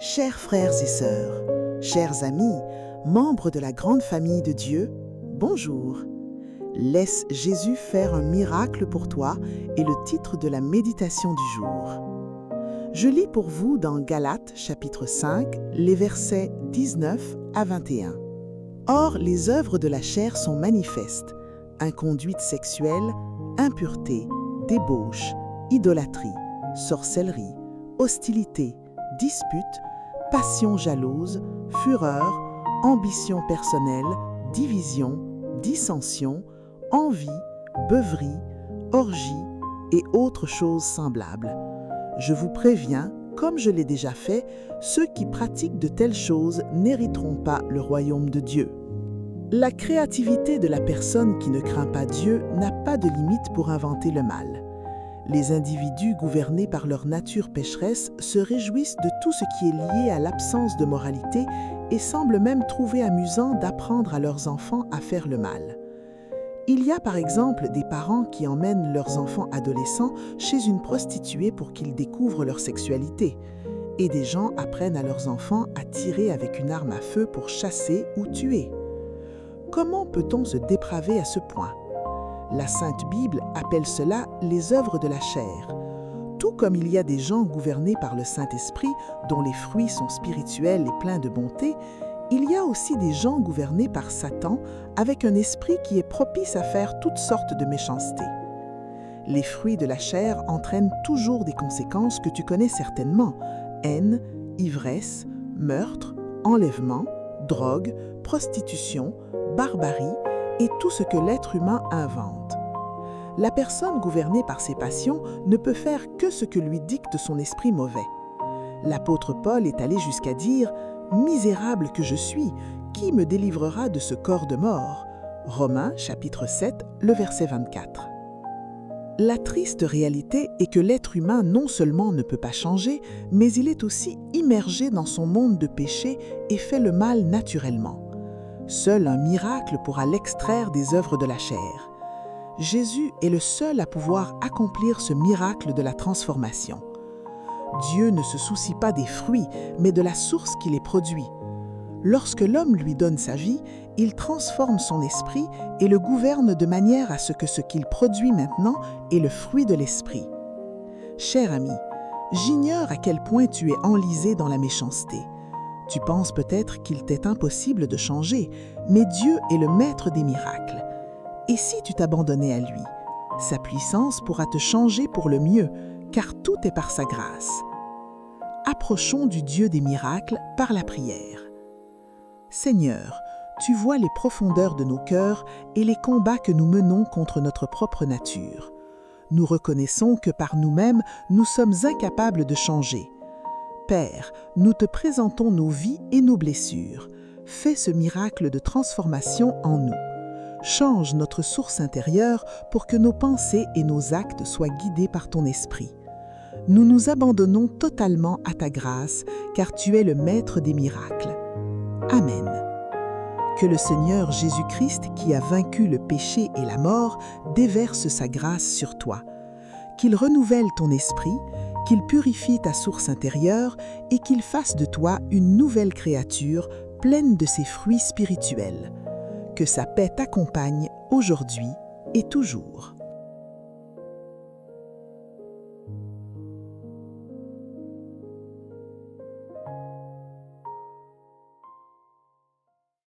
Chers frères et sœurs, chers amis, membres de la grande famille de Dieu, bonjour. Laisse Jésus faire un miracle pour toi est le titre de la méditation du jour. Je lis pour vous dans Galates chapitre 5, les versets 19 à 21. Or, les œuvres de la chair sont manifestes: inconduite sexuelle, impureté, débauche, idolâtrie, sorcellerie, hostilité, dispute, passion jalouse, fureur, ambition personnelle, division, dissension, envie, beuverie, orgie et autres choses semblables. Je vous préviens, comme je l'ai déjà fait, ceux qui pratiquent de telles choses n'hériteront pas le royaume de Dieu. La créativité de la personne qui ne craint pas Dieu n'a pas de limite pour inventer le mal. Les individus gouvernés par leur nature pécheresse se réjouissent de tout ce qui est lié à l'absence de moralité et semblent même trouver amusant d'apprendre à leurs enfants à faire le mal. Il y a par exemple des parents qui emmènent leurs enfants adolescents chez une prostituée pour qu'ils découvrent leur sexualité, et des gens apprennent à leurs enfants à tirer avec une arme à feu pour chasser ou tuer. Comment peut-on se dépraver à ce point? La Sainte Bible appelle cela les œuvres de la chair. Tout comme il y a des gens gouvernés par le Saint-Esprit, dont les fruits sont spirituels et pleins de bonté, il y a aussi des gens gouvernés par Satan, avec un esprit qui est propice à faire toutes sortes de méchanceté. Les fruits de la chair entraînent toujours des conséquences que tu connais certainement: haine, ivresse, meurtre, enlèvement, drogue, prostitution, barbarie et tout ce que l'être humain invente. La personne gouvernée par ses passions ne peut faire que ce que lui dicte son esprit mauvais. L'apôtre Paul est allé jusqu'à dire « Misérable que je suis, qui me délivrera de ce corps de mort ?» Romains chapitre 7, le verset 24. La triste réalité est que l'être humain non seulement ne peut pas changer, mais il est aussi immergé dans son monde de péché et fait le mal naturellement. Seul un miracle pourra l'extraire des œuvres de la chair. Jésus est le seul à pouvoir accomplir ce miracle de la transformation. Dieu ne se soucie pas des fruits, mais de la source qui les produit. Lorsque l'homme lui donne sa vie, il transforme son esprit et le gouverne de manière à ce que ce qu'il produit maintenant est le fruit de l'esprit. Cher ami, j'ignore à quel point tu es enlisé dans la méchanceté. Tu penses peut-être qu'il t'est impossible de changer, mais Dieu est le maître des miracles. Et si tu t'abandonnais à lui? Sa puissance pourra te changer pour le mieux, car tout est par sa grâce. Approchons du Dieu des miracles par la prière. Seigneur, tu vois les profondeurs de nos cœurs et les combats que nous menons contre notre propre nature. Nous reconnaissons que par nous-mêmes, nous sommes incapables de changer. Père, nous te présentons nos vies et nos blessures. Fais ce miracle de transformation en nous. Change notre source intérieure pour que nos pensées et nos actes soient guidés par ton esprit. Nous nous abandonnons totalement à ta grâce, car tu es le maître des miracles. Amen. Que le Seigneur Jésus-Christ, qui a vaincu le péché et la mort, déverse sa grâce sur toi. Qu'il renouvelle ton esprit, qu'il purifie ta source intérieure et qu'il fasse de toi une nouvelle créature pleine de ses fruits spirituels. Que sa paix t'accompagne aujourd'hui et toujours.